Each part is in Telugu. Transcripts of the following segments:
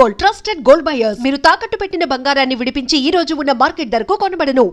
Gold, trusted gold buyers. మీరు తాకట్టు పెట్టిన బంగారాన్ని విడిపించి ఈ రోజు ఉన్న మార్కెట్ ధరకు కొనబడను.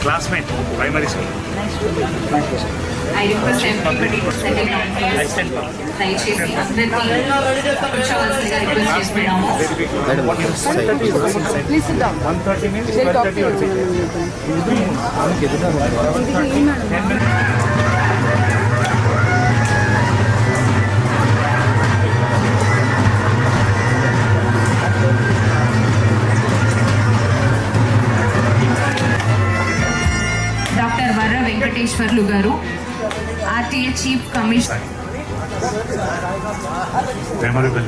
Classmate, primary school. I request everybody to settle down, please. దయచేసి అందరికీ కూర్చోవలసిందిగా రిక్వెస్ట్ చేస్తున్నాము. Please sit down. 1:30 means They'll talk to you. Doctor Varra Venkateswarlu గారు, ఆర్టీఏ చీఫ్ కమిషనర్. memorable.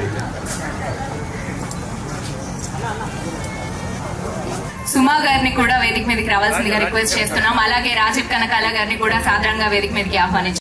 సుమా గారిని కూడా వేదిక మీదకి రావాల్సిందిగా రిక్వెస్ట్ చేస్తున్నాం. అలాగే రాజీవ్ కనకాల గారిని కూడా సాధారణంగా వేదిక మీదకి ఆహ్వానించారు.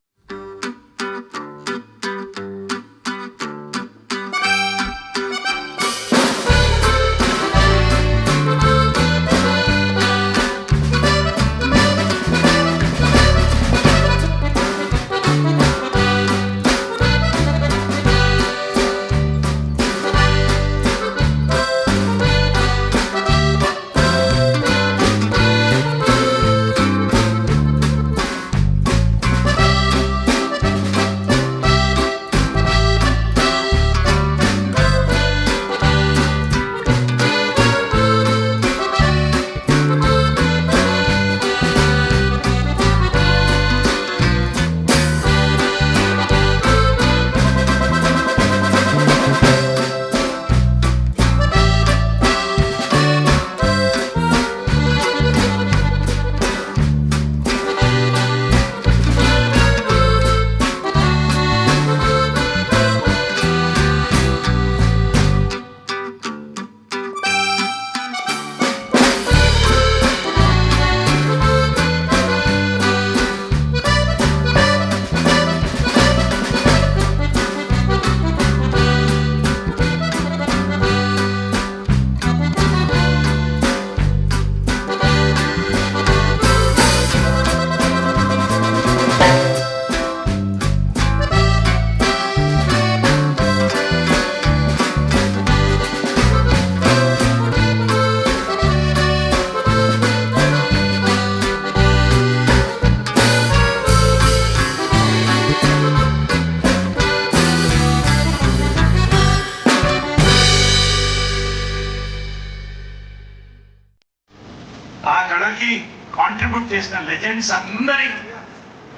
కాంట్రిబ్యూట్ చేసిన లెజెండ్స్ అందరి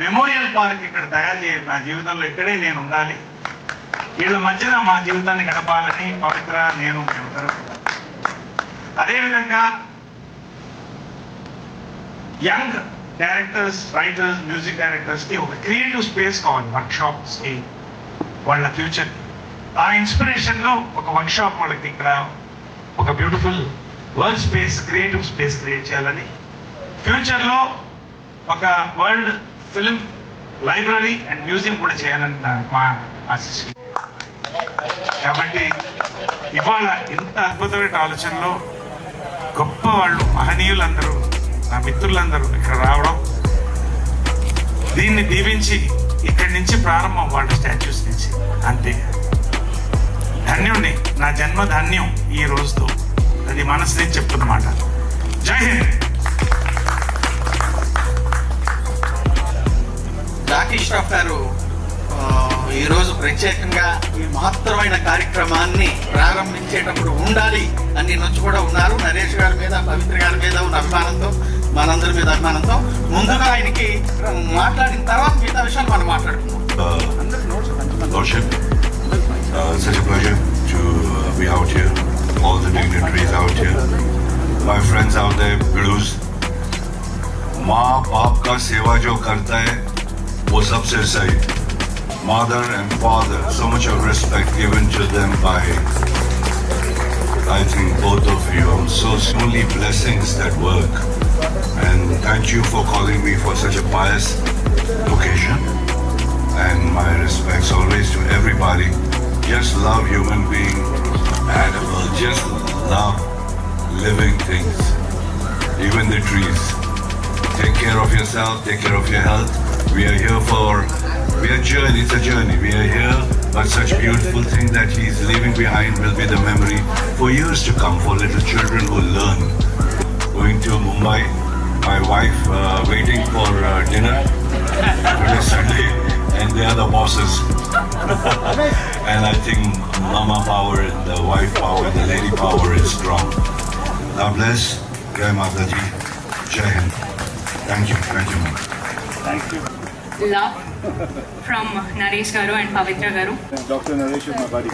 మెమోరియల్ పార్క్ ఇక్కడ తయారు చేయాలి. నా జీవితంలో ఇక్కడే నేను ఉండాలి, వీళ్ళ మధ్యన మా జీవితాన్ని గడపాలని పవిత్ర నేను చెబుతారు. అదేవిధంగా young directors, writers, music directors కి ఒక క్రియేటివ్ స్పేస్ కావాలి వర్క్ షాప్స్ కి, వాళ్ళ ఫ్యూచర్. ఆ ఇన్స్పిరేషన్ లో ఒక వర్క్ షాప్ వాళ్ళకి ఇక్కడ ఒక beautiful work space, creative space create చేయాలని, ఫ్యూచర్ లో ఒక world film library and museum కూడా చేయాలని మా ఆశిస్తుంది. కాబట్టి ఇవాళ ఇంత అద్భుతమైన ఆలోచనలో గొప్ప వాళ్ళు, మహనీయులందరూ, నా మిత్రులందరూ ఇక్కడ రావడం, దీన్ని దీవించి ఇక్కడి నుంచి ప్రారంభం వాళ్ళ స్టాచ్యూస్ నుంచి. అంతే, ధన్యుణ్ణి, నా జన్మ ధన్యం ఈ రోజుతో. అది మనసు నుంచి చెప్తున్నమాట. జై హింద్. జాకీ ష్రాఫ్ గారు ఈరోజు ప్రత్యేకంగా ఈ మహత్తరమైన కార్యక్రమాన్ని ప్రారంభించేటప్పుడు ఉండాలి అని నుంచి కూడా ఉన్నారు. నరేష్ గారి మీద, పవిత్ర గారి మీద ఉన్న అభిమానంతో, మనందరి మీద అభిమానంతో ముందుగా ఆయనకి మాట్లాడిన తర్వాత మిగతా విషయాలు మనం మాట్లాడుకుందాం. Lordship, such a pleasure to be out here, all the dignitaries out here, my friends out there, Blues. माँ बाप का सेवा जो करता है वो सबसे सही. Mother and father, so much of respect given to them by, I think, both of you. So only blessings that work. And thank you for calling me for such a pious occasion. And my respects always to everybody. Just love human being, animal, just love living things, even the trees. Take care of yourself, take care of your health. We are here for, it's a journey. We are here, but such beautiful thing that he is leaving behind will be the memory for years to come, for little children who learn. Going to Mumbai, my wife waiting for dinner today Sunday, and they are the bosses. And I think mama power, the wife power, the lady power is strong. God bless. Jai Mataji. Jai Hind. Thank you, ma'am. Thank you. Love from Naresh garu and Pavitra garu. Dr. Naresh is my buddy.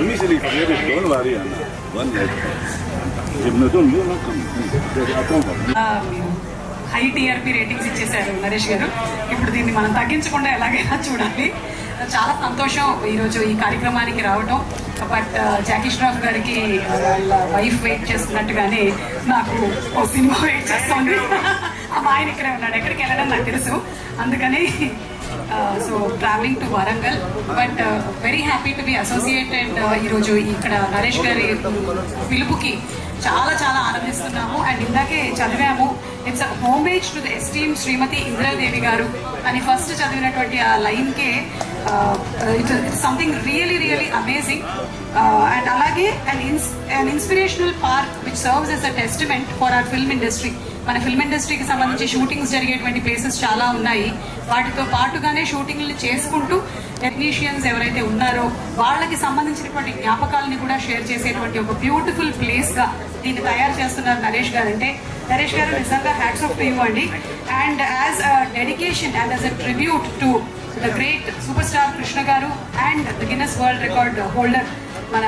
Initially, don't worry, Anna. One year. High TRP ratings ఇచ్చేశారు నరేష్ గారు. ఇప్పుడు దీన్ని మనం తగ్గించకుండా ఎలాగైనా చూడాలి. చాలా సంతోషం ఈరోజు ఈ కార్యక్రమానికి రావటం. బట్ జాకీ ష్రాఫ్ గారికి వాళ్ళ వైఫ్ వెయిట్ చేస్తున్నట్టుగానే నాకు ఓ సినిమా వెయిట్ చేస్తుంది. మా ఆయన ఇక్కడే ఉన్నాడు, ఎక్కడికి వెళ్ళడం నాకు తెలుసు. అందుకని so travelling to Warangal, but very happy to be associated. ఈరోజు ఇక్కడ నరేష్ గారి పిలుపుకి చాలా చాలా ఆనందిస్తున్నాము. అండ్ ఇందాకే చదివాము, it's a homage to the esteem Srimathi Indiradevi garu అని ఫస్ట్ చదివినటువంటి ఆ లైన్కే it's something really really amazing. And అలాగే an inspirational park which serves as a testament for our film industry. మన ఫిల్మ్ ఇండస్ట్రీకి సంబంధించి షూటింగ్స్ జరిగేటువంటి ప్లేసెస్ చాలా ఉన్నాయి. వాటితో పాటుగానే షూటింగ్లు చేసుకుంటూ టెక్నీషియన్స్ ఎవరైతే ఉన్నారో వాళ్ళకి సంబంధించినటువంటి జ్ఞాపకాలని కూడా షేర్ చేసేటువంటి ఒక బ్యూటిఫుల్ ప్లేస్గా దీన్ని తయారు చేస్తున్నారు నరేష్ గారు. అంటే నరేష్ గారు నిజంగా హ్యాట్స్ ఆఫ్ టు యూ అండి. And as a dedication and as a tribute to the great super star Krishna garu and the Guinness world record holder మన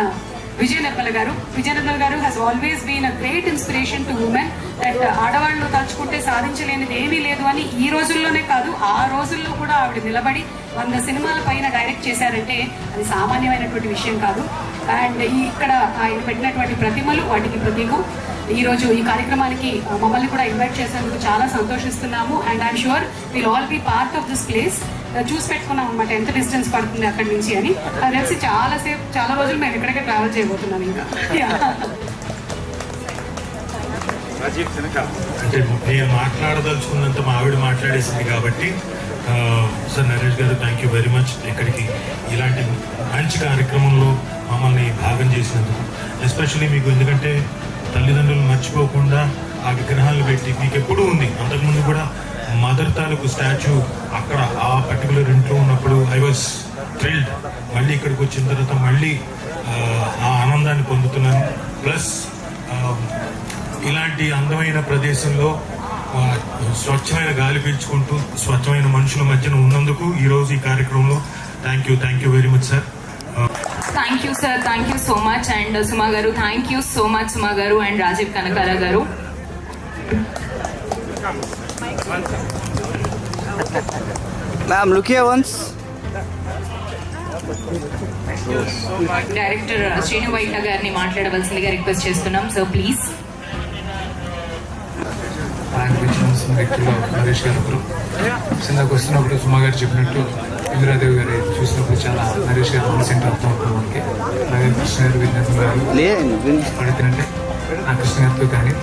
Vijaya Nirmala garu. Vijaya Nirmala garu has always been a great inspiration to women. That ఆడవాళ్ళు తలుచుకుంటే సాధించలేనిది ఏమీ లేదు అని ఈ రోజుల్లోనే కాదు, ఆ రోజుల్లో కూడా ఆవిడ నిలబడి 100 సినిమాల పైన డైరెక్ట్ చేశారంటే అది సామాన్యమైనటువంటి విషయం కాదు. అండ్ ఇక్కడ ఆయన పెట్టినటువంటి ప్రతిమలు వాటికి ప్రతీకు. ఈరోజు ఈ కార్యక్రమానికి మమ్మల్ని కూడా ఇన్వైట్ చేసేందుకు చాలా సంతోషిస్తున్నాము. And I'm sure will all be part of this place. చూసి పెట్టుకున్నాం అనమాట ఎంత డిస్టెన్స్ పడుతుంది అక్కడి నుంచి అని. అది తెలిసి చాలా రోజులు మేము ఇక్కడికే ట్రావెల్ చేయబోతున్నాం ఇంకా. అంటే నేను మాట్లాడదలుచుకున్నంత మా ఆవిడ మాట్లాడేసింది కాబట్టి సార్ నరేష్ గారు థ్యాంక్ యూ వెరీ మచ్. ఇక్కడికి ఇలాంటి మంచి కార్యక్రమంలో మమ్మల్ని భాగం చేసినందుకు, ఎస్పెషల్లీ మీకు ఎందుకంటే తల్లిదండ్రులు మర్చిపోకుండా ఆ విగ్రహాలు పెట్టి మీకు ఎప్పుడూ ఉంది. అంతకుముందు కూడా మదర్ తాలూకు స్టాచ్యూ అక్కడ ఆ పర్టికులర్ ఇంట్లో ఉన్నప్పుడు ఐ వాజ్ థ్రిల్డ్. మళ్ళీ ఇక్కడికి వచ్చిన తర్వాత మళ్ళీ ఆ ఆనందాన్ని పొందుతున్నాను. ప్లస్ ఇలాంటి అందమైన ప్రదేశంలో స్వచ్ఛమైన గాలి పీల్చుకుంటూ స్వచ్ఛమైన మనుషుల మధ్యన ఉన్నందుకు ఈరోజు ఈ కార్యక్రమంలో thank you very much sir. Thank you sir, thank you so much. And Suma garu thank you so much. Suma garu and Rajeev Kanakala garu. Ma'am, look here once. Director Sreenu Vaitla గారిని మాట్లాడవలసిందిగా రిక్వెస్ట్ చేస్తున్నాం సార్, ప్లీజ్. వ్యక్తిలో నరేష్ గారు ఒకరు. కిందకు వస్తున్నప్పుడు సుమా గారు చెప్పినట్టు ఇందిరాదేవి గారు చూసినప్పుడు చాలా నరేష్ గారు మన సెంటర్ అవుతూ ఉంటుంది మనకి. అలాగే కృష్ణ గారు విజ్ఞానం గారు పడితేనంటే ఆ కృష్ణ గారితో కానీ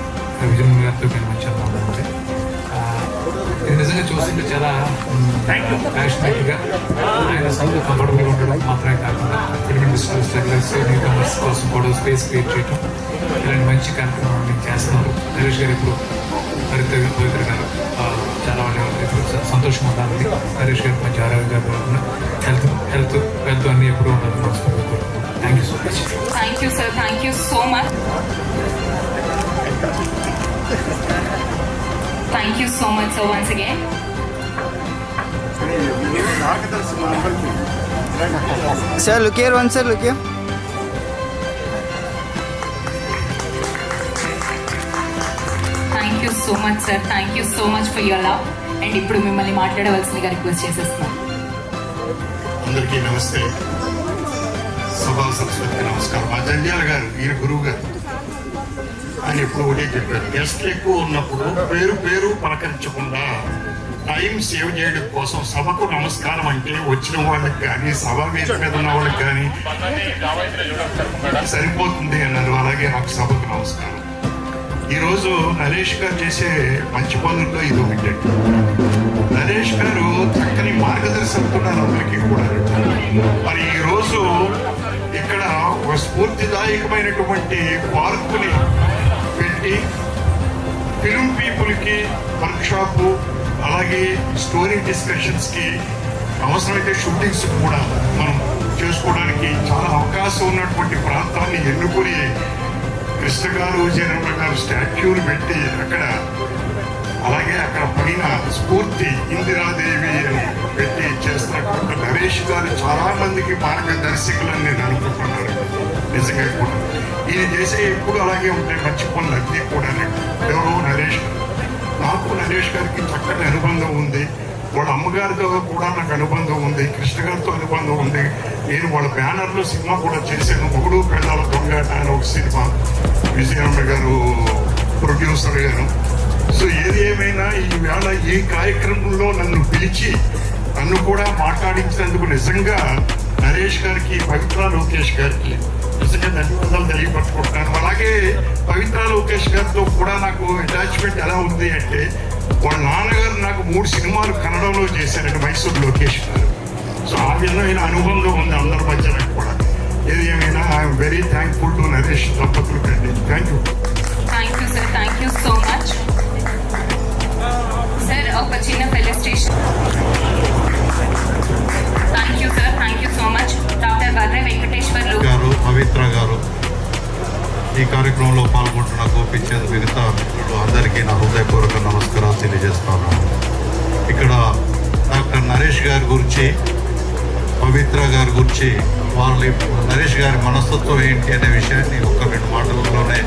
విజయన్ గారితో కానీ మంచి అనుభవం ఉంది. ఇది నిజంగా చూస్తుంటే చాలా ప్యాషనేట్గా ఆయన సొంత కంఫర్టబుల్గా ఉండడం మాత్రమే కాకుండా ఫిల్మ్ ఇండస్ట్రీ స్ట్రగ్లర్స్ న్యూ కమర్స్ కోసం కూడా స్పేస్ క్రియేట్ చేయడం ఇలాంటి మంచి కార్యక్రమాన్ని చేస్తున్నారు. నరేష్ గారు ఇప్పుడు పవిత్ర గారు ఉండాలని, నరేష్ గారు మంచి ఆరోగ్యంగా హెల్త్ అన్నీ ఎప్పుడు ఉండాలని మనస్ఫూర్తిగా కోరుకుంటున్నాను. Thank you so much. Thank you sir, thank you so much. Thank you so much sir once again. Sir, look here once, sir, look here. Thank you so much sir, thank you so much for your love. And ఇప్పుడు మిమ్మల్ని మాట్లాడవలసిందిగా రిక్వెస్ట్ చేసేస్తున్నాం. అందరికీ నమస్తే. సభా సరస్వతికి నమస్కారం. మా జంధ్యాల గారు, ఈయన గురువు గారు, ఆయన ఎప్పుడు ఒకటే చెప్పారు, గెస్ట్లు ఎక్కువ ఉన్నప్పుడు పేరు పలకరించకుండా టైం సేవ్ చేయడం కోసం సభకు నమస్కారం అంటే వచ్చిన వాళ్ళకి కానీ సభ మీద ఉన్న వాళ్ళకి కానీ సరిపోతుంది అన్నారు. అలాగే నాకు సభకు నమస్కారం. ఈరోజు నరేష్ గారు చేసే మంచి పనుల్లో ఇది ఒకటి. నరేష్ గారు చక్కని మార్గదర్శకులు అందరికీ కూడా. మరి ఈరోజు ఇక్కడ ఒక స్ఫూర్తిదాయకమైనటువంటి పార్కుని పెట్టి ఫిల్మ్ పీపుల్కి వర్క్షాపు, అలాగే స్టోరీ డిస్కషన్స్కి, అవసరమైతే షూటింగ్స్ కూడా మనం చేసుకోవడానికి చాలా అవకాశం ఉన్నటువంటి ప్రాంతాన్ని ఎన్నుకొని కృష్ణ గారు, విజయనగర గారు స్టాచ్యూలు పెట్టి అక్కడ, అలాగే అక్కడ పైన స్ఫూర్తి ఇందిరాదేవి అని పెట్టి చేస్తున్నటువంటి నరేష్ గారు చాలా మందికి మార్గదర్శకులని నేను అనుకుంటున్నాను. నిజంగా కూడా ఈయన చేసే ఎప్పుడు అలాగే ఉంటాయి మంచి పనులు అన్నీ కూడా. ఎవరో నరేష్, నాకు నరేష్ గారికి చక్కటి అనుబంధం ఉంది. వాళ్ళ అమ్మగారితో కూడా నాకు అనుబంధం ఉంది, కృష్ణ గారితో అనుబంధం ఉంది. నేను వాళ్ళ బ్యానర్లో సినిమా కూడా చేశాను, మొగుడు పెళ్ళాల దొంగ అని ఒక సినిమా, విజయనగర గారు ప్రొడ్యూసర్ గారు. సో ఏది ఏమైనా ఈవేళ ఈ కార్యక్రమంలో నన్ను పిలిచి నన్ను కూడా మాట్లాడించినందుకు నిజంగా నరేష్ గారికి, పవిత్ర లోకేష్ గారికి నిజంగా ధన్యవాదాలు తెలియపరుచుకుంటున్నాను. అలాగే పవిత్ర లోకేష్ గారితో కూడా నాకు అటాచ్మెంట్ ఎలా ఉంది అంటే, వాళ్ళ నాన్నగారు నాకు 3 సినిమాలు కన్నడంలో చేశారండి, మైసూర్ లోకేష్ గారు. సో ఆ విధమైన అనుబంధం ఉంది అందరి మధ్య నాకు కూడా. ఏది ఏమైనా I'm very thankful to Naresh దంపతులు కండి. Thank you. Thank you sir, thank you so much sir. ఒక చిన్న felicitation. Thank you sir, thank you so much. Doctor Varra Venkateswarlu గారు, పవిత్ర గారు, ఈ కార్యక్రమంలో పాల్గొంటున్న గోపించంద్, మిగతా మిత్రులు అందరికీ నా హృదయపూర్వక నమస్కారాలు తెలియజేస్తాను. ఇక్కడ డాక్టర్ నరేష్ గారి గురించి, పవిత్ర గారి గురించి, వాళ్ళ నరేష్ గారి మనస్తత్వం ఏంటి అనే విషయాన్ని 1-2 మాటలలోనే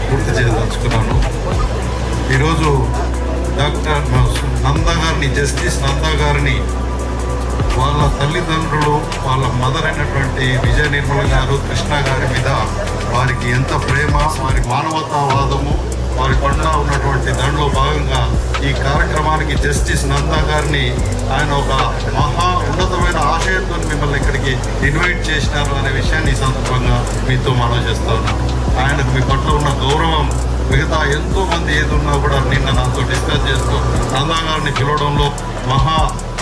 పూర్తి చేయదలుచుకున్నాను. ఈరోజు డాక్టర్ నందా గారిని, జస్టిస్ నందా గారిని, వాళ్ళ తల్లిదండ్రులు, వాళ్ళ మదర్ అయినటువంటి విజయ నిర్మల గారు, కృష్ణ గారి మీద వారికి ఎంత ప్రేమ, వారి మానవతావాదము, వారి పట్ల ఉన్నటువంటి దాంట్లో భాగంగా ఈ కార్యక్రమానికి జస్టిస్ నందా గారిని ఆయన ఒక మహా ఉన్నతమైన ఆశయంతో మిమ్మల్ని ఇక్కడికి ఇన్వైట్ చేసినారు అనే విషయాన్ని ఈ సందర్భంగా మీతో మనవి చేస్తా ఉన్నాను. ఆయనకు మీ పట్ల ఉన్న గౌరవం మిగతా ఎంతో మంది ఏదున్నా కూడా నిన్న నాతో డిస్కస్ చేస్తూ నందా గారిని పిలవడంలో మహా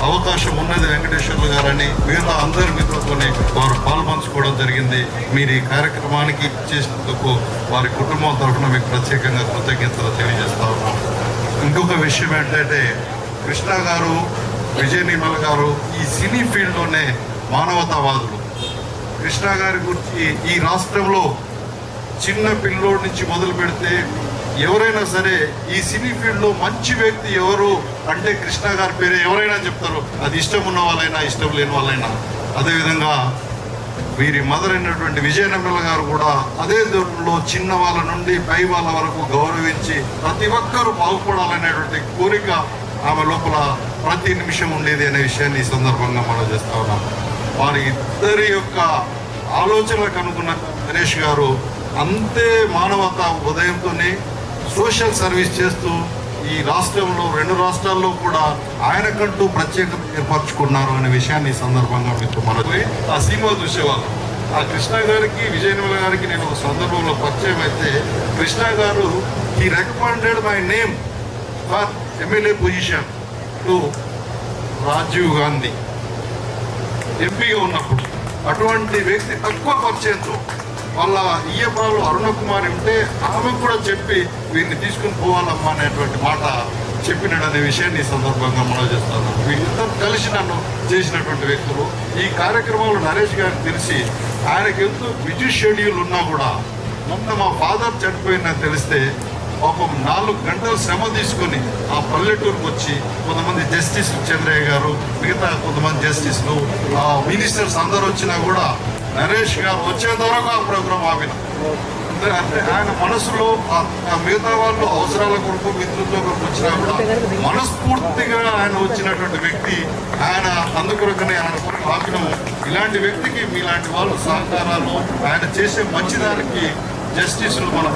అవకాశం ఉన్నది వెంకటేశ్వర్లు గారని మిగతా అందరి మిత్రులతోనే వారు పాల్పంచుకోవడం జరిగింది. మీరు ఈ కార్యక్రమానికి చేసినందుకు వారి కుటుంబం తరఫున మీకు ప్రత్యేకంగా కృతజ్ఞతలు తెలియజేస్తా ఉన్నాం. ఇంకొక విషయం ఏంటంటే, కృష్ణ గారు, విజయ నిర్మల్ గారు ఈ సినీ ఫీల్డ్లోనే మానవతావాదులు. కృష్ణ గారి గురించి ఈ రాష్ట్రంలో చిన్న పిల్లోడి నుంచి మొదలు పెడితే ఎవరైనా సరే ఈ సినీ ఫీల్డ్లో మంచి వ్యక్తి ఎవరు అంటే కృష్ణ గారి పేరే ఎవరైనా చెప్తారు. అది ఇష్టం ఉన్న వాళ్ళైనా ఇష్టం లేని వాళ్ళైనా. అదేవిధంగా వీరి మదర్ అయినటువంటి విజయనగర గారు కూడా అదే దూరంలో చిన్న వాళ్ళ నుండి పై వాళ్ళ వరకు గౌరవించి ప్రతి ఒక్కరూ బాగుపడాలనేటువంటి కోరిక ఆమె లోపల ప్రతి నిమిషం ఉండేది అనే విషయాన్ని ఈ సందర్భంగా మనం చేస్తా ఉన్నాం. వారి ఇద్దరి యొక్క ఆలోచనలకు అనుకున్న నరేష్ గారు అంతే మానవతా ఉదయంతోనే సోషల్ సర్వీస్ చేస్తూ ఈ రాష్ట్రంలో 2 రాష్ట్రాల్లో కూడా ఆయనకంటూ ప్రత్యేకత ఏర్పరచుకున్నారు అనే విషయాన్ని ఈ సందర్భంగా మీతో మనకి ఆ సినిమా చూసేవాళ్ళు. ఆ కృష్ణ గారికి, విజయనిర్మల గారికి నేను ఒక సందర్భంలో పరిచయం అయితే Krishna garu he recommended my name for MLA position to Rajiv Gandhi ఎంపీగా ఉన్నప్పుడు. అటువంటి వ్యక్తి తక్కువ పరిచయంతో వాళ్ళ ఈయపాలు అరుణ కుమారి ఉంటే ఆమె కూడా చెప్పి వీరిని తీసుకుని పోవాలమ్మా అనేటువంటి మాట చెప్పినాడనే విషయాన్ని ఈ సందర్భంగా మనం చేస్తాను. వీళ్ళిద్దరు కలిసి నన్ను చేసినటువంటి వ్యక్తులు. ఈ కార్యక్రమంలో నరేష్ గారికి తెలిసి ఆయనకి ఎంతో బిజీ షెడ్యూల్ ఉన్నా కూడా మొన్న మా ఫాదర్ చనిపోయిందని తెలిస్తే పాపం 4 గంటలు శ్రమ తీసుకొని ఆ పల్లెటూరుకు వచ్చి కొంతమంది జస్టిస్ చంద్రయ్య గారు, మిగతా కొంతమంది జస్టిస్లు, మినిస్టర్స్ అందరూ వచ్చినా కూడా నరేష్ గారు వచ్చేంత వరకు ఆ ప్రోగ్రాం ఆపిన. అంటే ఆయన మనసులో మిగతా వాళ్ళు అవసరాల కొరకు మిత్రులతో కొరకు వచ్చినా కూడా మనస్ఫూర్తిగా ఆయన వచ్చినటువంటి వ్యక్తి ఆయన. అందుకొరకనే ఆయన కొరకు ఆపినము. ఇలాంటి వ్యక్తికి మీలాంటి వాళ్ళు సహకారాలు, ఆయన చేసే మంచిదానికి జస్టిస్లు మనం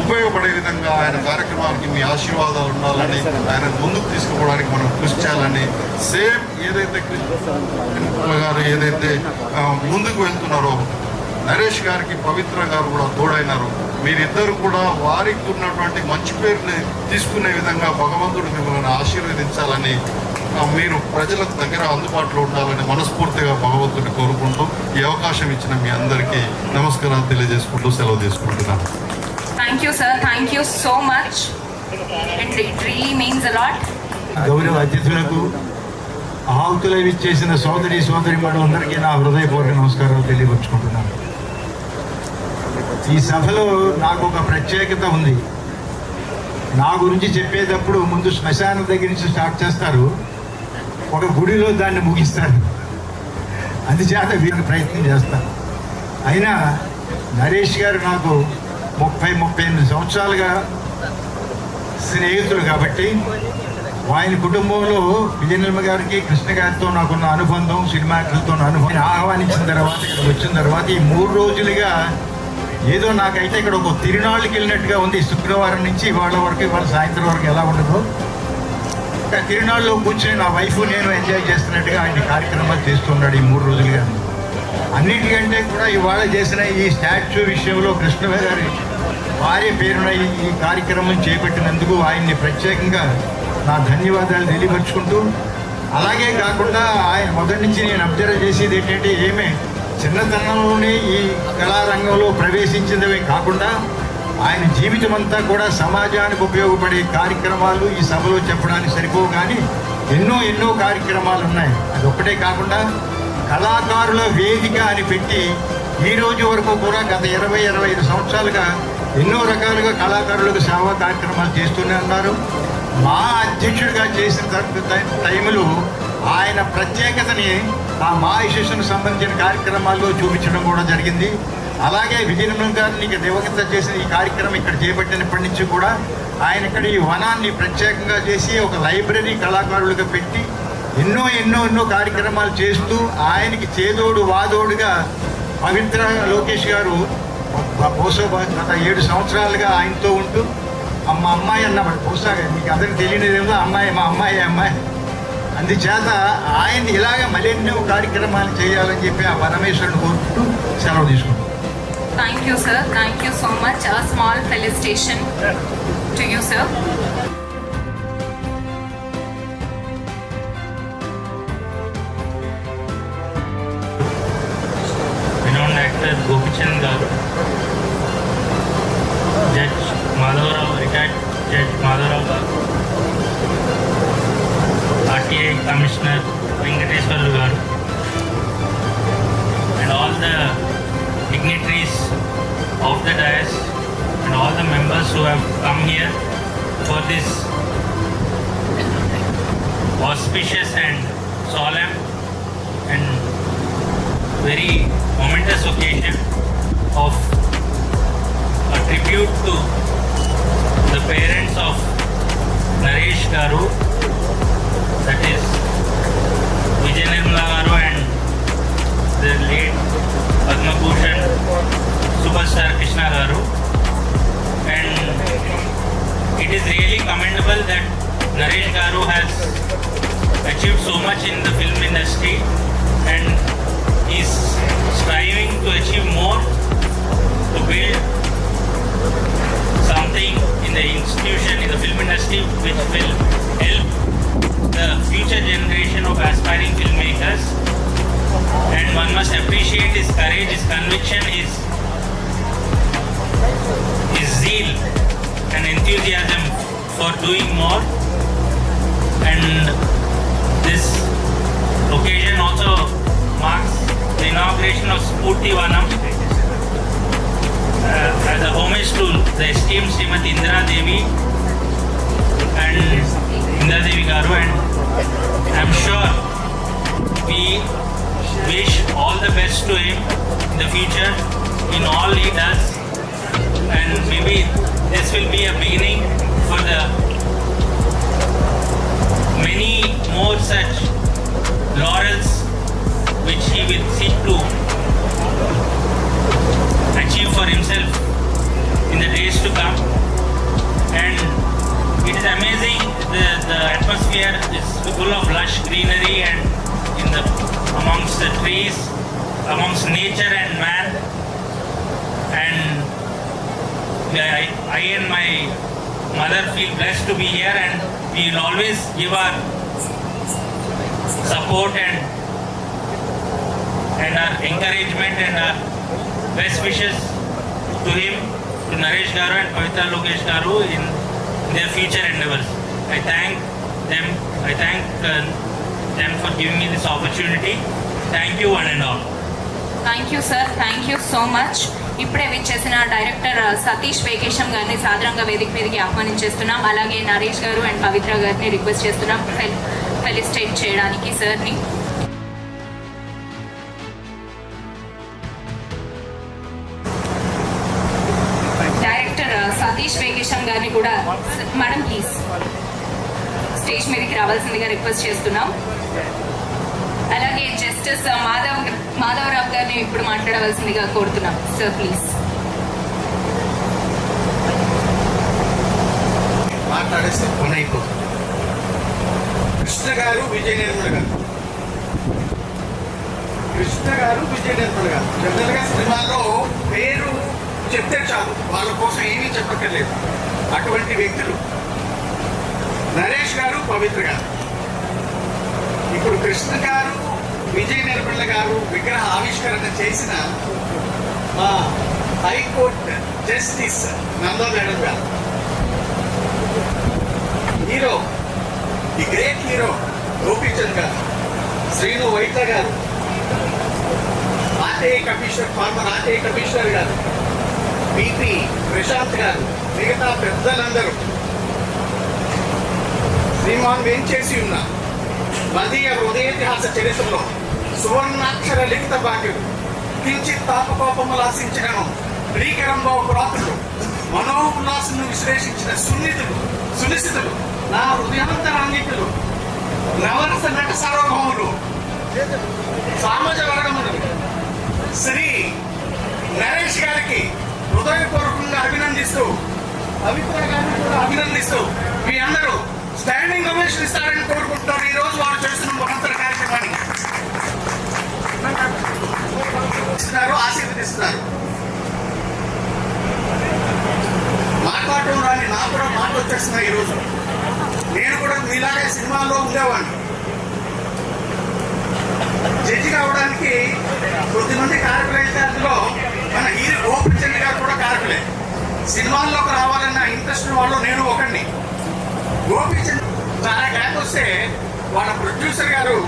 ఉపయోగపడే విధంగా ఆయన కార్యక్రమానికి మీ ఆశీర్వాదాలు ఉండాలని, ఆయన ముందుకు తీసుకుపోవడానికి మనం కృషి చేయాలని, సేమ్ ఏదైతే కృష్ణ గారు ఏదైతే ముందుకు వెళ్తున్నారో నరేష్ గారికి పవిత్ర గారు కూడా తోడైనారు. మీరిద్దరు కూడా వారికి ఉన్నటువంటి మంచి పేరుని తీసుకునే విధంగా భగవంతుడు మిమ్మల్ని ఆశీర్వదించాలని, మీరు ప్రజల దగ్గర అందుబాటులో ఉండాలని మనస్ఫూర్తిగా భగవంతుడిని కోరుకుంటూ ఈ అవకాశం ఇచ్చిన మీ అందరికీ నమస్కారాలు తెలియజేసుకుంటూ సెలవు తీసుకుంటున్నాను. Thank you sir, thank you so much and it really means a lot. గౌరవ అతిథులకు, ఆహుతులు ఇచ్చేసిన సోదరి మనులందరికీ నా హృదయపూర్వక నమస్కారాలు తెలియపరుచుకుంటున్నాను. ఈ సభలో నాకు ఒక ప్రత్యేకత ఉంది. నా గురించి చెప్పేటప్పుడు ముందు శ్మశానం దగ్గర నుంచి స్టార్ట్ చేస్తారు, ఒక గుడిలో దాన్ని ముగిస్తారు. అందుచేత వీరికి ప్రయత్నం చేస్తాను. అయినా నరేష్ గారు నాకు 30-38 సంవత్సరాలుగా స్నేహితులు కాబట్టి ఆయన కుటుంబంలో విజయనిర్మ గారికి, కృష్ణ గారితో నాకున్న అనుబంధం, సినిమా యాక్టర్లతో అనుబంధం ఆహ్వానించిన తర్వాత ఇక్కడికి వచ్చిన తర్వాత ఈ 3 రోజులుగా ఏదో నాకైతే ఇక్కడ ఒక తిరునాళ్ళకి వెళ్ళినట్టుగా ఉంది. శుక్రవారం నుంచి ఇవాళ వరకు, ఇవాళ సాయంత్రం వరకు ఎలా ఉండదు, తిరునాళ్ళలో కూర్చొని నా వైఫ్ నేను ఎంజాయ్ చేస్తున్నట్టుగా ఆయన కార్యక్రమాలు చేస్తున్నాడు ఈ 3 రోజులుగా. అన్నిటికంటే కూడా ఇవాళ చేసిన ఈ స్టాచ్యూ విషయంలో కృష్ణ గారి భార్య పేరున ఈ కార్యక్రమం చేపట్టినందుకు ఆయన్ని ప్రత్యేకంగా నా ధన్యవాదాలు తెలియపరుచుకుంటూ, అలాగే కాకుండా ఆయన మొదటి నుంచి నేను అబ్జర్వ్ చేసేది ఏంటంటే ఏమే చిన్నతనంలోనే ఈ కళారంగంలో ప్రవేశించినవే కాకుండా ఆయన జీవితం అంతా కూడా సమాజానికి ఉపయోగపడే కార్యక్రమాలు ఈ సభలో చెప్పడానికి సరిపోవు, కానీ ఎన్నో కార్యక్రమాలు ఉన్నాయి. అది ఒక్కటే కాకుండా కళాకారుల వేదిక అని పెట్టి ఈ రోజు వరకు కూడా గత 20-25 సంవత్సరాలుగా ఎన్నో రకాలుగా కళాకారులకు సేవా కార్యక్రమాలు చేస్తూనే ఉన్నారు. మా అధ్యక్షుడిగా చేసిన టైంలో ఆయన ప్రత్యేకతని ఆ మా ఇష్యూస్కు సంబంధించిన కార్యక్రమాల్లో చూపించడం కూడా జరిగింది. అలాగే విజయనిర్మ గారిని దివంగత చేసిన ఈ కార్యక్రమం ఇక్కడ చేపట్టినప్పటి నుంచి కూడా ఆయన ఇక్కడ ఈ వనాన్ని ప్రత్యేకంగా చేసి ఒక లైబ్రరీ కళాకారులుగా పెట్టి ఎన్నో కార్యక్రమాలు చేస్తూ ఆయనకి చేదోడు వాదోడుగా పవిత్ర లోకేష్ గారు బహుశా గత 7 సంవత్సరాలుగా ఆయనతో ఉంటూ మా అమ్మాయి అన్నమాట. బహుశా మీకు అందరికి తెలియనిదేమో అమ్మాయి, మా అమ్మాయి. అందుచేత ఆయన ఇలాగ మరెన్నో కార్యక్రమాలు చేయాలని చెప్పి ఆ పరమేశ్వరుని కోరుకుంటూ సెలవు తీసుకుంటాం. Thank you sir, thank you so much. A small felicitation to you, sir. Renowned actor Gopichand garu, Judge Madhavrao, retired Judge Madhavrao garu, RTI Commissioner Venkateswarlu garu, and all the dignitaries of the dais and all the members who have come here for this auspicious and solemn and very momentous occasion of a tribute to the parents of Naresh garu, that is Vijayanirmala garu and the late Padma Bhushan superstar Krishna garu. And it is really commendable that Naresh garu has achieved so much in the film industry and is striving to achieve more, to build something in the institution, in the film industry, which will help the future generation of aspiring filmmakers. And one must appreciate his courage, his conviction, his zeal and enthusiasm for doing more. And this occasion also marks the inauguration of Spurti Vanam as a homage to the esteemed Srimati Indira Devi and Indira Devi Garu, and I'm sure we wish all the best to him in the future in all he does, and maybe this will be a beginning for the many more such laurels which he will seek to achieve for himself in the days to come. And it is amazing, the atmosphere is full of lush greenery and amongst the trees, amongst nature and man. And I and my mother feel blessed to be here, and we will always give our support and our encouragement and our best wishes to him, to Naresh Garu and Pavitra Lokesh Garu in their future endeavors. I thank them for giving me this opportunity. Thank you one and all. Thank you sir, thank you so much. ఇప్పుడే విచ్చేసిన డైరెక్టర్ సతీష్ వేకేశం గారిని సాదరంగా వేదిక మీదకి ఆహ్వానించేస్తున్నాం. అలాగే నరేష్ గారు అండ్ పవిత్ర గారిని రిక్వెస్ట్ చేస్తున్నాం ఫెలిసిటేట్ చేయడానికి సార్ని. డైరెక్టర్ సతీష్ వేకేశం గారిని కూడా మేడం ప్లీజ్ స్టేజ్ మీదకి రావాల్సిందిగా రిక్వెస్ట్ చేస్తున్నాం. అలాగే జస్టిస్ మాధవరావు గారిని ఇప్పుడు మాట్లాడవలసిందిగా కోరుతున్నాం. Sir please. మాట్లాడేస్తే పని అయిపోతుంది. కృష్ణ గారు విజయ నిర్మల గారు జనరల్గా సినిమాలో పేరు చెప్తే చాలు, వాళ్ళ కోసం ఏమీ చెప్పక్కర్లేదు. అటువంటి వ్యక్తులు నరేష్ గారు, పవిత్ర గారు. ఇప్పుడు కృష్ణ గారు, విజయ నిర్మల గారు విగ్రహ ఆవిష్కరణ చేసిన మా high court justice Nanda madam garu, hero, the great hero Gopichand garu, Srinu Vaitla garu, RTI commissioner, former RTI commissioner garu, PP Prashant garu, మిగతా పెద్దలందరూ శ్రీమాన్ వేంచేసి ఉన్న మదీయ హృదయేతిహాస చరిత్రలో సువర్ణాక్షర లిఖిత భాగ్యుడు, కించిత్ తాపకోపములాసించడము, భీకరంలో పురాతులు, మనోల్లాసను విశ్లేషించిన సునిశితులు, నా హృదయాంతరాంగికులు, నవరస నట సార్వభౌములు, సామాజ వర్గములు శ్రీ నరేష్ గారికి హృదయపూర్వకంగా అభినందిస్తూ, పవిత్ర గారిని కూడా అభినందిస్తూ మీ అందరూ స్టాండింగ్ ఓవేషన్ ఇస్తారని కోరుకుంటున్నారు. ఈ రోజు వారు చేస్తున్న మహత్తర కార్యక్రమాన్ని ఆశీర్వదిస్తున్నారు. మాట్లాడటం రాని నాకు కూడా మాట వచ్చేస్తున్నాయి. ఈరోజు నేను కూడా మీలాగే సినిమాల్లో ఉండేవాడిని. జడ్జి కావడానికి కొద్దిమంది కారకులైతే అందులో మన హీరో గోపిచంద్ గారు కూడా కారకులే. సినిమాల్లోకి రావాలన్న ఇంట్రెస్ట్ వాళ్ళు నేను ఒకడిని. గోపిచంద్ చాలా గ్యాప్ వస్తే వాళ్ళ ప్రొడ్యూసర్ గారు,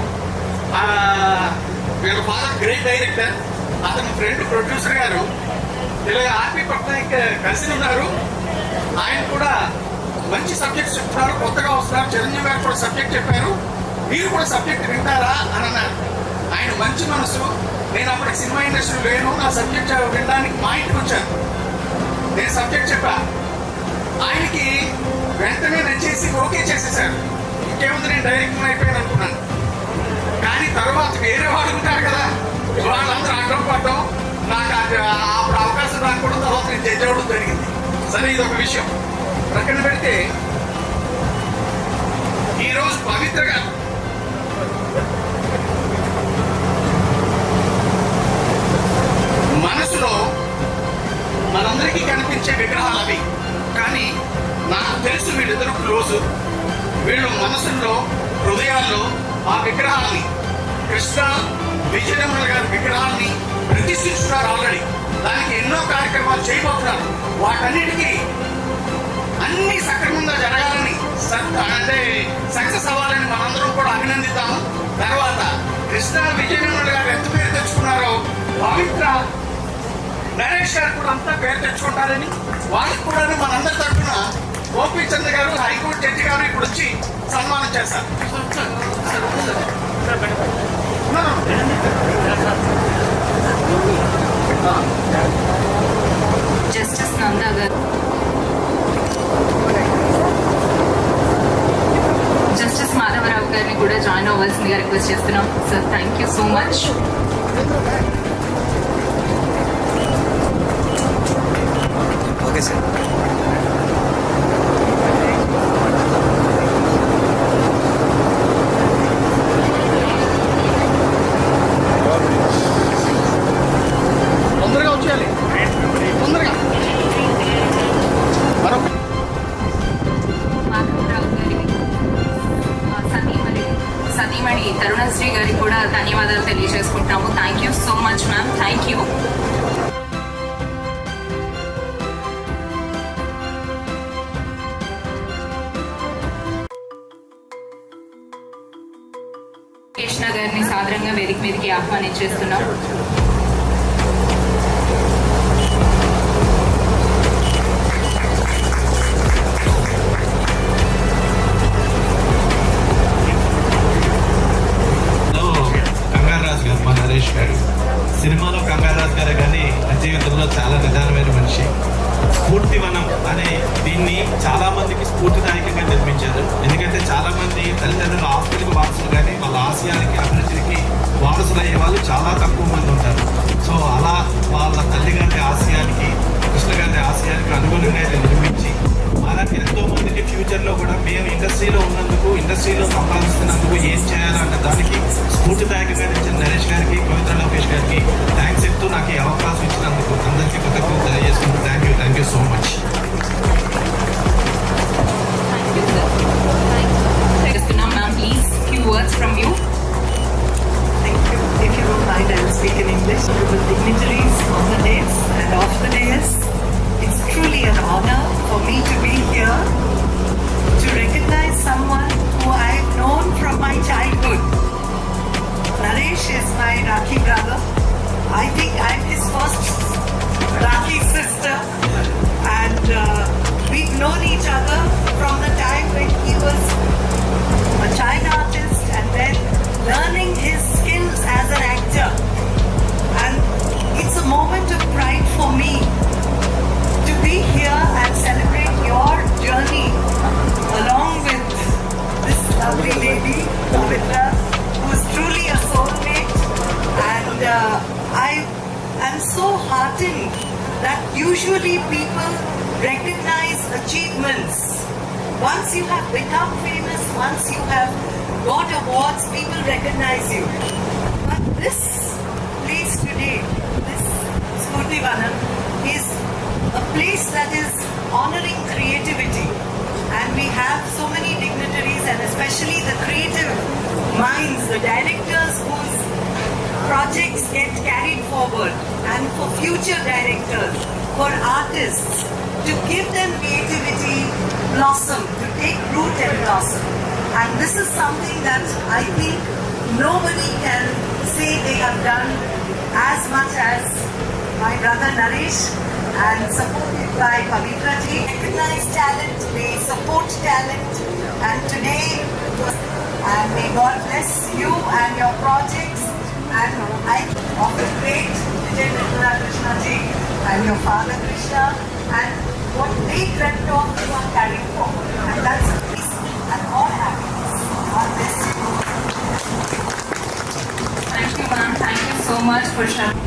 వీళ్ళ ఫాదర్ గ్రేట్ డైరెక్టర్, అతని ఫ్రెండ్ ప్రొడ్యూసర్ గారు ఇలా ఆర్పి పట్నాయక్ కలిసి ఉన్నారు. ఆయన కూడా మంచి సబ్జెక్ట్ చెప్తున్నారు, కొత్తగా వస్తున్నారు. చిరంజీవి గారు కూడా సబ్జెక్ట్ చెప్పారు, మీరు కూడా సబ్జెక్ట్ వింటారా అని అన్నారు. ఆయన మంచి మనసు. నేను అప్పటికి సినిమా ఇండస్ట్రీ లేను, నా సబ్జెక్ట్ వినడానికి మా ఇంటికి వచ్చాను. నేను సబ్జెక్ట్ చెప్పా, ఆయనకి వెంటనే నచ్చేసి ఓకే చేసేసారు. ఇంకేముంది, నేను డైరెక్టర్ అయిపోయాను అనుకున్నాను. కానీ తర్వాత వేరే వాళ్ళు ఉంటారు కదా, వాళ్ళందరూ అడ్డం పడ్డం, నాకు అప్పుడు అవకాశం రాకపోవడం, తర్వాత నేను జడ్జి అవ్వడం జరిగింది. సరే, ఇది ఒక విషయం ప్రక్కన పెడితే, ఈరోజు పవిత్ర గారు మనసులో మనందరికీ కనిపించే విగ్రహాలు అవి. కానీ నాకు తెలుసు వీళ్ళిద్దరూ క్లోజు. వీళ్ళు మనసుల్లో, హృదయాల్లో ఆ విగ్రహాల్ని, కృష్ణ విజయనగర గారి విగ్రహాల్ని ప్రతిష్ఠిస్తున్నారు ఆల్రెడీ. దానికి ఎన్నో కార్యక్రమాలు చేయబోతున్నారు. వాటన్నిటికీ అన్ని సక్రమంగా జరగాలని అంటే సక్సెస్ అవ్వాలని మనందరం కూడా అభినందిద్దాము. తర్వాత కృష్ణ విజయనిర్మల్ గారు ఎంత పేరు తెచ్చుకున్నారో పవిత్ర నరేష్ గారు కూడా అంతా పేరు తెచ్చుకుంటారని, వాళ్ళకి కూడా మనందరి తరఫున గోపీచంద్ గారు హైకోర్టు జడ్జి గారు ఇప్పుడు వచ్చి సన్మానం చేస్తారు. జస్టిస్ నందా గారు, జస్టిస్ మాధవరావు గారిని కూడా జాయిన్ అవ్వాల్సిందిగా రిక్వెస్ట్ చేస్తున్నాం. Sir thank you so much. Okay sir. తొందరగా వచ్చేయాలి, తొందరగా. మాధవరావు గారి సతీమణి తరుణశ్రీ గారికి కూడా ధన్యవాదాలు తెలియజేసుకుంటాము. Thank you so much ma'am, thank you. Krishna గారిని సాదరంగా వేదిక మీదకి ఆహ్వానించేస్తున్నాం. కంగారాజు గారు, మా నరేష్ గారు సినిమాలో కంగారాజు గారే కానీ జీవితంలో చాలా నిదానమైన మనిషి. స్ఫూర్తివనం అనే దీన్ని చాలా మందికి స్ఫూర్తిదాయకంగా నిర్మించారు. ఎందుకంటే చాలా మంది తల్లిదండ్రుల ఆస్తులకు వారసులు కానీ వాళ్ళ ఆశయానికి అభిరుచికి వారసులు అయ్యే వాళ్ళు చాలా తక్కువ మంది ఉంటారు. సో అలా వాళ్ళ తల్లిగారి ఆశయానికి, కృష్ణ గారి ఆశయానికి అనుగుణంగా ఇది నిర్మించి అలాగే ఎంతో మందికి ఫ్యూచర్లో కూడా మేము ఇండస్ట్రీలో ఉన్నందుకు, ఇండస్ట్రీలో సంపాదిస్తున్నందుకు ఏం చేయాలన్న దానికి స్ఫూర్తిదాయకంగా నిలిచిన నరేష్ గారికి, పవిత్ర లోకేష్ గారికి థ్యాంక్స్ చెప్తూ నాకు ఈ అవకాశం ఇచ్చినందుకు అందరికీ కృతజ్ఞతలు తెలియజేసుకుంటూ thank you so much. Ma'am, please, few words from you. Thank you. If you don't mind, I will speak in English. Honorable dignitaries on the dais and off the dais, it's truly an honor for me to be here to recognize someone who I've known from my childhood. Naresh is my Rakhi brother. I think I'm his first Rakhi sister, and we've known each other from the time when he was a child artist and then learning his skills as an actor. And it's a moment of pride for me to be here and celebrate your journey along with this lovely lady, Pavitra, who is truly a soulmate. And I am so heartened that usually people recognize achievements. Once you have become famous, once you have got awards, people recognize you. But this place today, this Spurtivanam, is a place that is honoring creativity. And we have so many dignitaries, and especially the creative minds, the directors whose projects get carried forward, and for future directors, for artists, to give them creativity blossom, to take root and blossom. And this is something that I think nobody can say they have done as much as my brother Naresh, and supported by Pavitra ji. Recognize talent, they support talent, and today, and may God bless you and your projects. And I offer great Vijay Nirmala Krishna ji and your father Krishna, and what they dreamt of you are carrying forward. And that's peace and all happiness. God bless you. Thank you, ma'am. Thank you so much for sharing.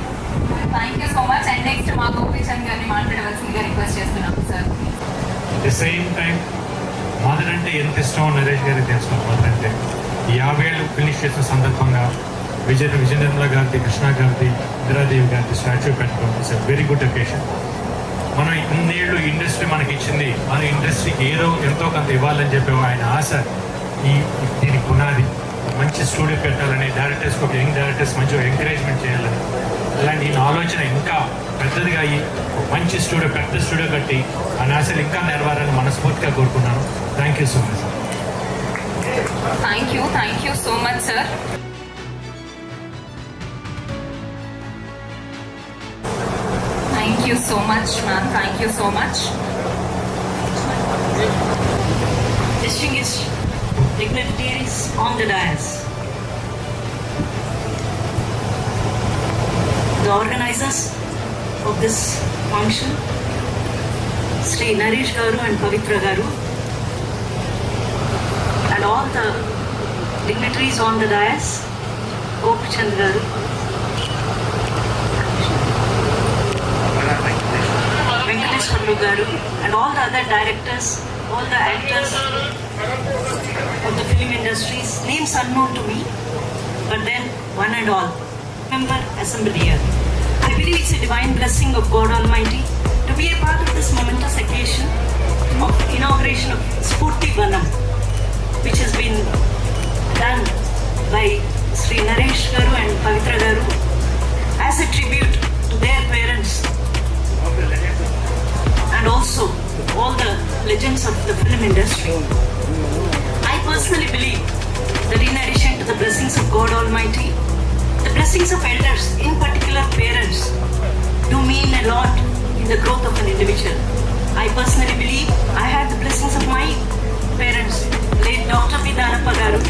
Thank you so much. And next, మా గోపీచంద్ గారిని మాట్లాడవలసిందిగా రిక్వెస్ట్ చేస్తున్నాం sir. At the same time mother అంటే ఎంత ఇష్టం నరేష్ గారికి తెలుసుకున్నాం. మదర్ అంటే 50 ఏళ్ళు ఫినిష్ చేసిన సందర్భంగా విజయ నిర్మల గారిది, కృష్ణ గారిది, ఇందిరాదేవి గారిది స్టాచ్యూ పెట్టుకోవడం it's a very good occasion. మనం ఇన్నేళ్ళు ఇండస్ట్రీ మనకి ఇచ్చింది, మన ఇండస్ట్రీకి ఏదో ఎంతో కొంత ఇవ్వాలని చెప్పి ఆయన ఆశ, దీని పునాది మంచి స్టూడియో పెట్టాలని, డైరెక్టర్స్కి ఒక యంగ్ డైరెక్టర్స్ మంచిగా ఎంకరేజ్మెంట్ చేయాలని, అలాంటి ఈయన ఆలోచన ఇంకా పెద్దదిగా అయ్యి మంచి స్టూడియో, పెద్ద స్టూడియో కట్టి ఆ ఆశలు ఇంకా నెరవేరాలని మనస్ఫూర్తిగా కోరుకున్నాను. Thank you so much. Thank you so much sir. Thank you so much ma'am, thank you so much. Distinguished dignitaries on the dais, the organizers of this function, Sri Naresh Garu and Pavitra Garu, and all the dignitaries on the dais, Gopichand Garu, Venkateswarlu Garu, and all the other directors, all the actors of the film industries, names unknown to me, but then one and all, member assembled here. I believe it's a divine blessing of God Almighty to be a part of this momentous occasion of inauguration of Spurti Vanam, which has been done by Sri Naresh Garu and Pavitra Garu as a tribute to their parents and also all the legends of the film industry. I personally believe that in addition to the blessings of God Almighty, the blessings of elders, in particular parents, do mean a lot in the growth of an individual. I personally believe I had the blessings of my parents, late Dr. B. Danappa Garu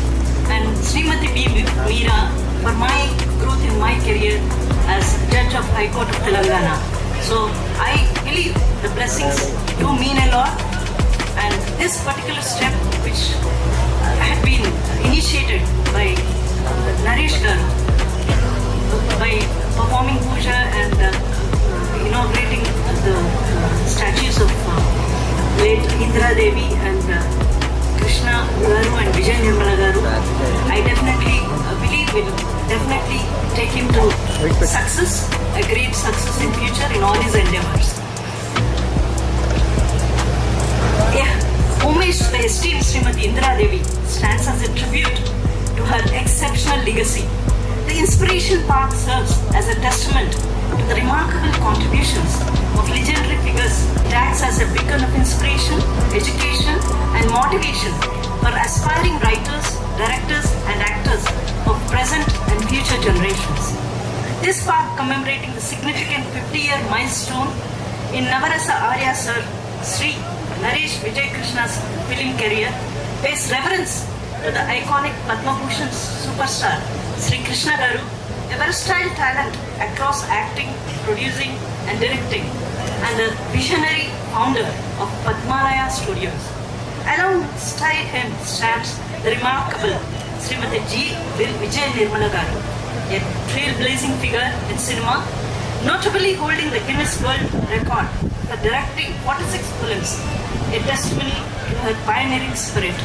and Srimati B. Meera, for my growth in my career as Judge of High Court of Telangana. So I believe the blessings do mean a lot, and this particular step which had been initiated by Naresh Garu by performing puja and inaugurating the statues of late Indra Devi and Krishna Garu and Vijay Nirmala Garu, I definitely believe will definitely take him to success, a great success in future in all his endeavors. Yeah, homage to the esteemed Srimati Indra Devi stands as a tribute to her exceptional legacy. The Inspiration Park serves as a testament to the remarkable contributions of legendary figures. It acts as a beacon of inspiration, education and motivation for aspiring writers, directors and actors of present and future generations. This park commemorating the significant 50-year milestone in Navarasa Arya Sir Sri Naresh Vijay Krishna's film career pays reverence to the iconic Padma Bhushan superstar Sri Krishna Garu, a versatile talent across acting, producing and directing, and the visionary founder of Padmalaya Studios. Alongside him stands the remarkable Srimati G. Vijay Nirmala Garu, a trailblazing figure in cinema, notably holding the Guinness World Record for directing 46 films, a testimony to her pioneering spirit.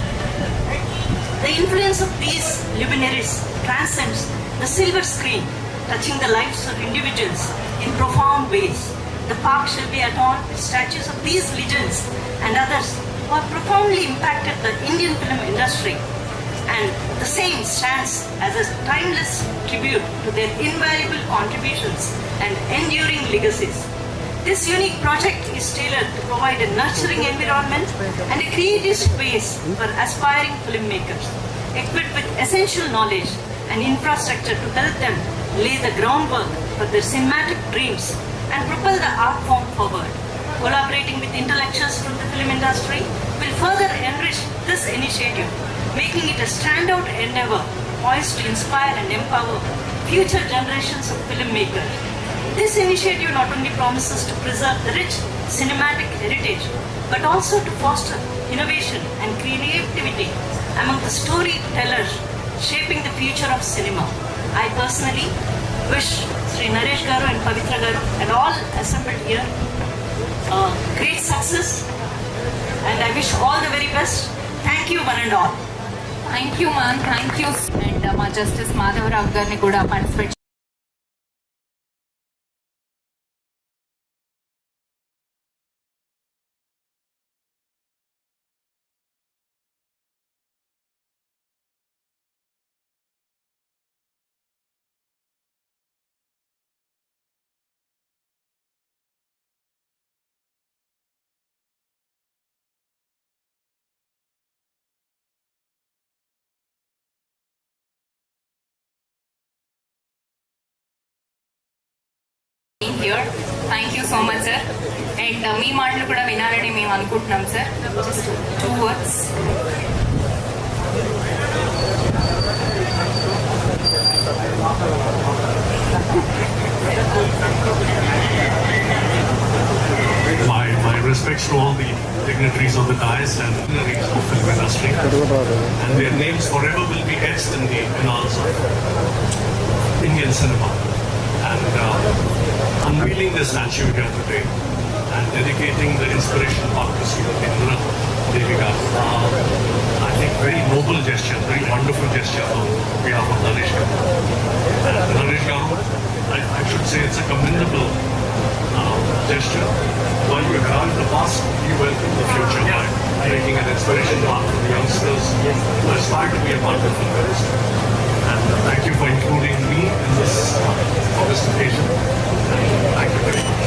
The influence of these luminaries transcends the silver screen, touching the lives of individuals in profound ways. The park shall be adorned with statues of these legends and others who have profoundly impacted the Indian film industry, and the same stands as a timeless tribute to their invaluable contributions and enduring legacies. This unique project is tailored to provide a nurturing environment and a creative space for aspiring filmmakers, equipped with essential knowledge and infrastructure to help them lay the groundwork for their cinematic dreams and propel the art form forward. Collaborating with intellectuals from the film industry will further enrich this initiative, making it a standout endeavor poised to inspire and empower future generations of filmmakers. This initiative not only promises to preserve the rich cinematic heritage, but also to foster innovation and creativity among the storytellers shaping the future of cinema. I personally wish Sri Naresh Garu and Pavitra Garu and all assembled here great success, and I wish all the very best. Thank you one and all. Thank you ma'am, thank you. And మా జస్టిస్ మాధవరావు గారిని కూడా participate here thank you so much sir. And మీ మాటలు కూడా వినాలని మేము అనుకుంటున్నాం సార్. Just 2 words. My respects to all the dignitaries of the dais and dignitaries of the film industry. And their names forever will be etched in the annals of Indian cinema. And unveiling the statue here today and dedicating the inspiration part to Srimati Indra Devi Garu. I think very noble gesture, very wonderful gesture on behalf of Naresh Garu. And Naresh Garu, I should say it's a commendable gesture. While you welcome the past, you welcome the future by making an inspiration part for the youngsters who aspire to be a part of film industry. And thank you for including me in this occasion. Thank you very much.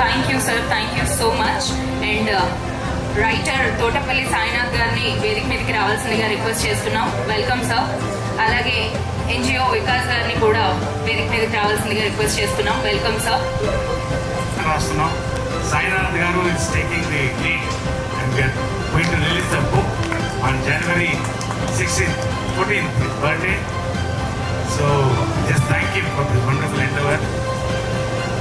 Thank you sir, thank you so much. And writer Thotapalli Sainath గారిని వేదిక మీదకి రావాల్సిందిగా రిక్వెస్ట్ చేస్తున్నాం. Welcome sir. అలాగే ఎన్జిఓ వికాస్ గారిని కూడా వేదిక మీదకి రావాల్సిందిగా రిక్వెస్ట్ చేస్తున్నాం. Welcome sir. రాస్తున్నాం. Sainath garu is taking the lead and we're going to release the book on January 16th, 14th, his birthday. So just thank him for this wonderful endeavor.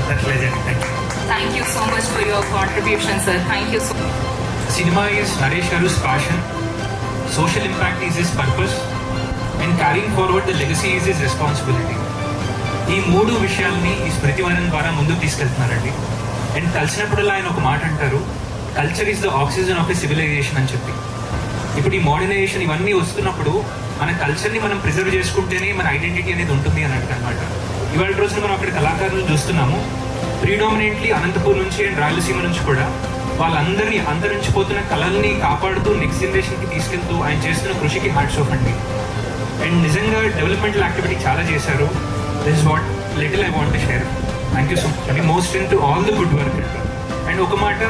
That legend. Thank you. Thank you so much for your contribution, sir. Thank you so much. Cinema is Naresh Garu's passion, social impact is his purpose, and carrying forward the legacy is his responsibility. ఈ 3 విషయాల్ని ఈ స్మృతివనం ద్వారా ముందుకు తీసుకెళ్తున్నారండి. అండ్ కలిసినప్పుడల్లా ఆయన ఒక మాట అంటారు, culture is the oxygen of a civilisation అని చెప్పి. ఇప్పుడు ఈ మోడర్నైజేషన్ ఇవన్నీ వస్తున్నప్పుడు మన కల్చర్ని మనం ప్రిజర్వ్ చేసుకుంటేనే మన ఐడెంటిటీ అనేది ఉంటుంది అని అనమాట. ఇవాళ రోజున మనం అక్కడ కళాకారులు చూస్తున్నాము, ప్రీడామినెంట్లీ అనంతపూర్ నుంచి అండ్ రాయలసీమ నుంచి కూడా వాళ్ళందరినీ అంతరించిపోతున్న కళల్ని కాపాడుతూ నెక్స్ట్ జనరేషన్కి తీసుకెళ్తూ ఆయన చేస్తున్న కృషికి హార్ట్స్ ఆఫ్ అండి. అండ్ నిజంగా డెవలప్మెంటల్ యాక్టివిటీ చాలా చేశారు. This what little I want to share. Thank you so much అండి. Most in to all the good work. And ఒక మాట,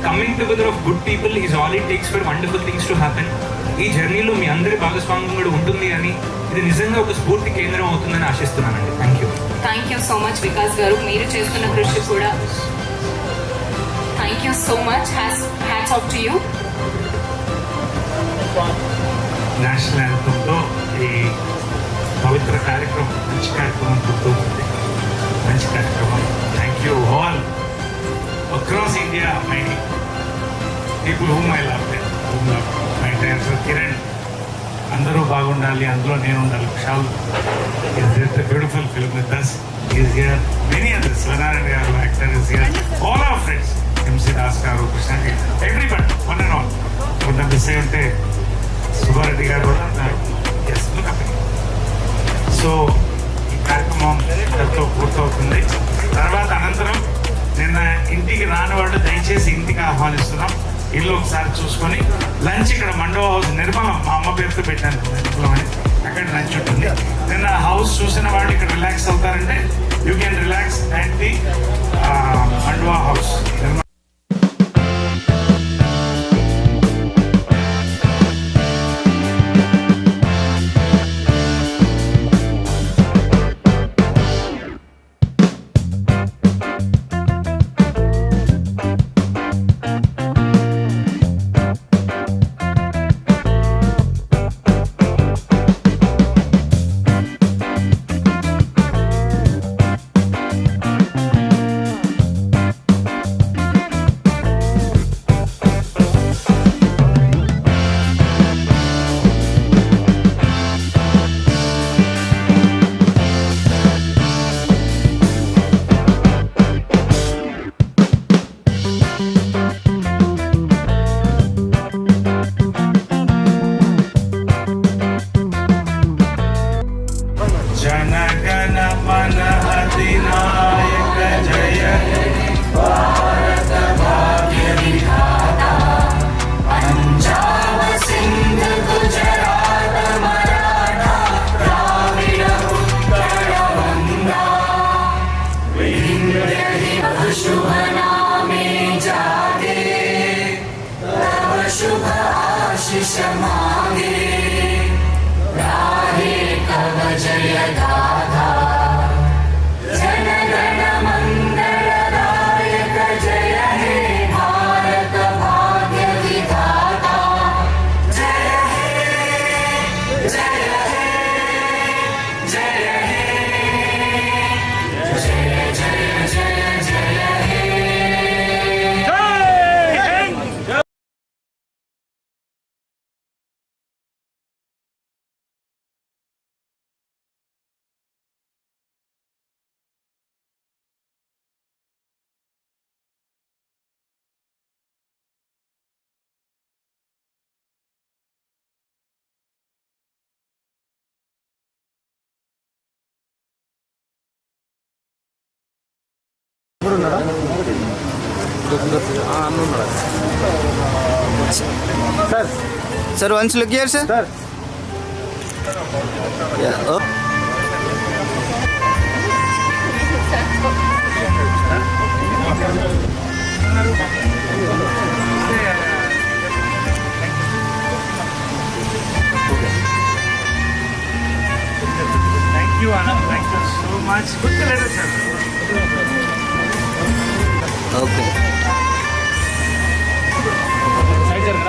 coming together of good people is all it takes for wonderful things to happen. ఈ జర్నీలో మీ అందరి భాగస్వామ్యం కూడా ఉంటుంది అని, ఇది నిజంగా ఒక స్ఫూర్తి కేంద్రం అవుతుందని ఆశిస్తున్నానండి. Thank you. Thank you so much Vikas garu, మీరు చేస్తున్న కృషి కూడా. Thank you so much. Hats off to you. National యాంథమ్తో ఈ పవిత్ర కార్యక్రమం, మంచి కార్యక్రమం గుర్తవుతుంది. మంచి కార్యక్రమం. Thank you all across India, my people whom I love, my director Kiran, అందరూ బాగుండాలి, అందులో నేను ఉండాలి. Vishal is beautiful film with us. He is here. Many others, Swarnarayan garu, actor is here. All our friends, MC Das garu, Krishna garu, everybody, one and all. Couldn't have say unte Subbareddy garu kuda uన్నారు. Yes, look up. So ఈ కార్యక్రమం ఎంతో పూర్తవుతుంది. తర్వాత అనంతరం నిన్న ఇంటికి రాని వాళ్ళు దయచేసి ఇంటికి ఆహ్వానిస్తున్నాం. ఇల్లు ఒకసారి చూసుకొని లంచ్ ఇక్కడ మండవ హౌస్, నిర్మలం మా అమ్మ పేరుతో పెట్టాను నిర్మలం అని, అక్కడ లంచ్ ఉంటుంది. నిన్న హౌస్ చూసిన వాళ్ళు ఇక్కడ రిలాక్స్ అవుతారంటే you can relax at the Mandava house. Sir, once look here, sir. Sir. Yeah. Oh. Thank you, Anand. Thank you so much. Good to let us have. Okay. Thank you very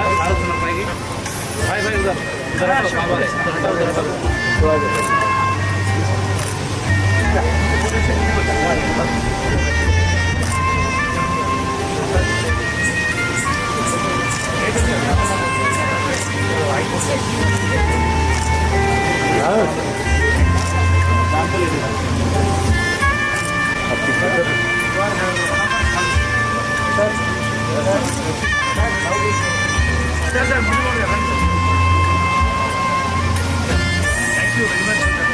much.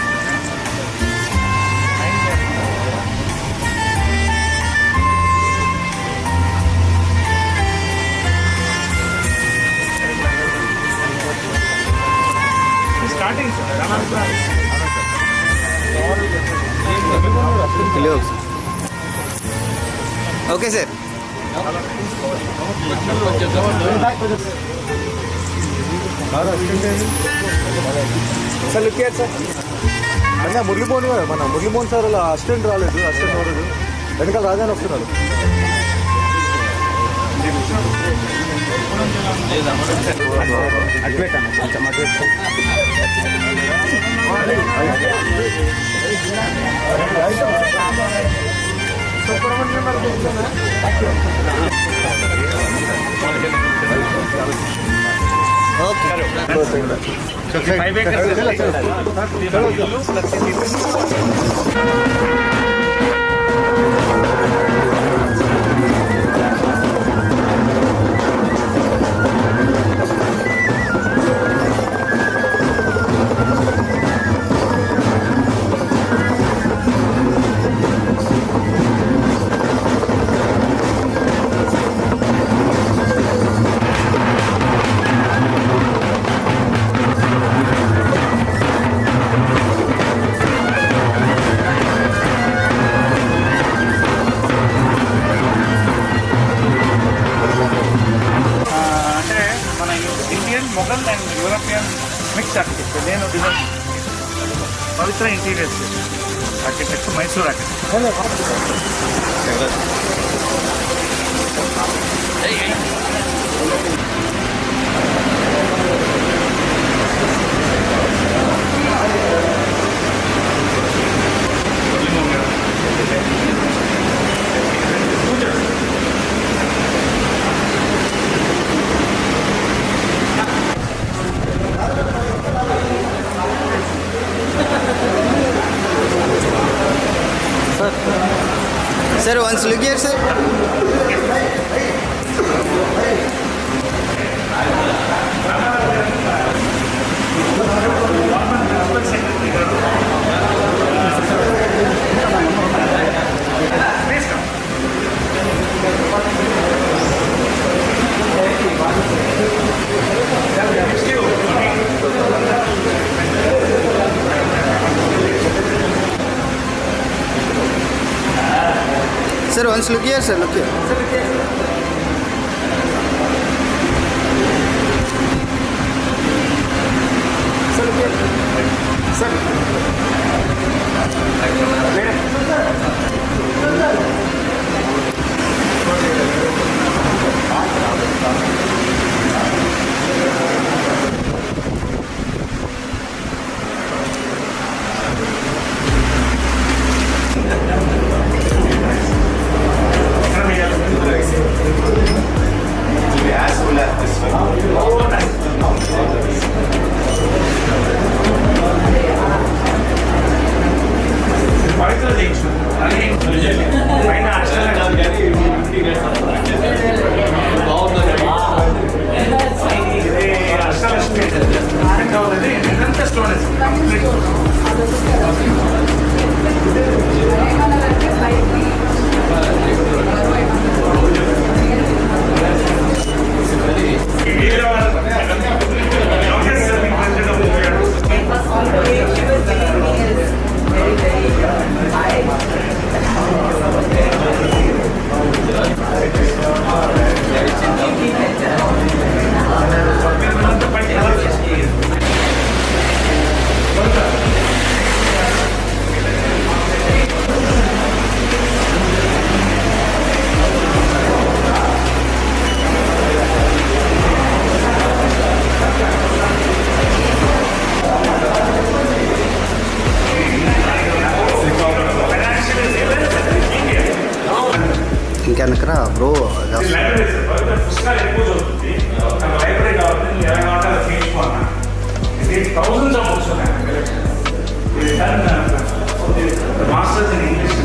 Starting, sir. Hello. Okay, sir. Sir look చేయండి సార్ అన్న మురళీమోహన్ మన మురళీమోహన్ సార్ అలా అసిస్టెంట్ రాలేదు వెనకాల రాజాని వస్తున్నారు అట్లే కన్నా కొంచెం అట్లే అంటే మన Indian Mughal and European mix architecture నేను design Pavitra interiors architect Mysore architect Sir, once look here, sir. Sir, once look here, sir. Look here. As full as this one. Library sir Pavitra పుస్తకాలు ఎక్కువ చదువుతుంది నాకు లైబ్రరీ కావాలి నేను ఎలా కావాలంటే అది తీర్చుకున్నా ఇది థౌజండ్స్ ఆఫ్ బుక్స్ ఉన్నాయి మాస్టర్స్ ఇన్ ఇంగ్లీష్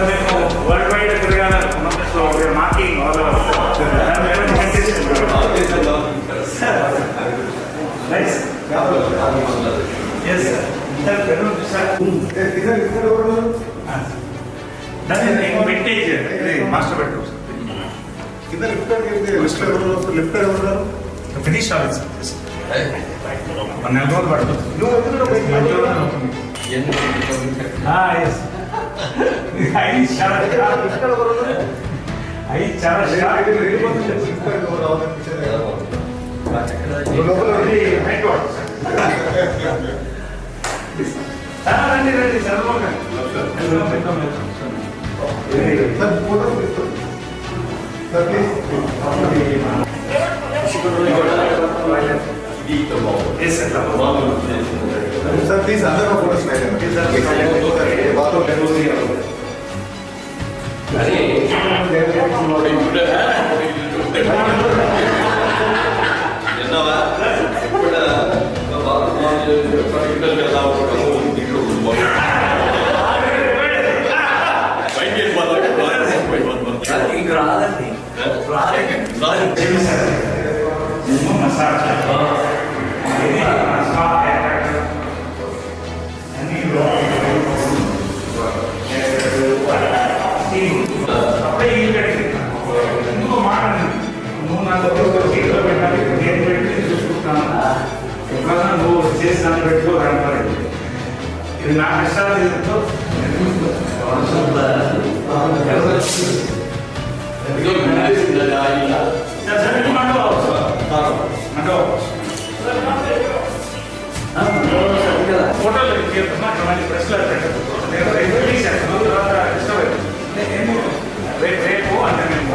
మేము వరల్డ్ వైడ్ తిరగాలనుకున్నాం so marking nice yes sir దాన్ని వింటేజ్ మాస్టర్ బెడ్రూమ్ ఫినిష్ అవ్వాలి సార్ 1 నెల రోజులు పడుతుంది రండి రండి సార్ ప్లీజ్ అందరూ ఫోటోస్ అప్పుడే ఇల్లు కట్టింది ఎందుకో మాట నువ్వు నాకు సీట్లో పెట్టాలి నేను పెట్టి చూసుకుంటాను ఎప్పుడన్నా నువ్వు చేసి దాన్ని పెట్టుకో రాని ఇది నా కష్టాలు ఫోటోలు ప్రెస్లో పెట్టదు తర్వాత ఇష్టం రేపు అంటే మేము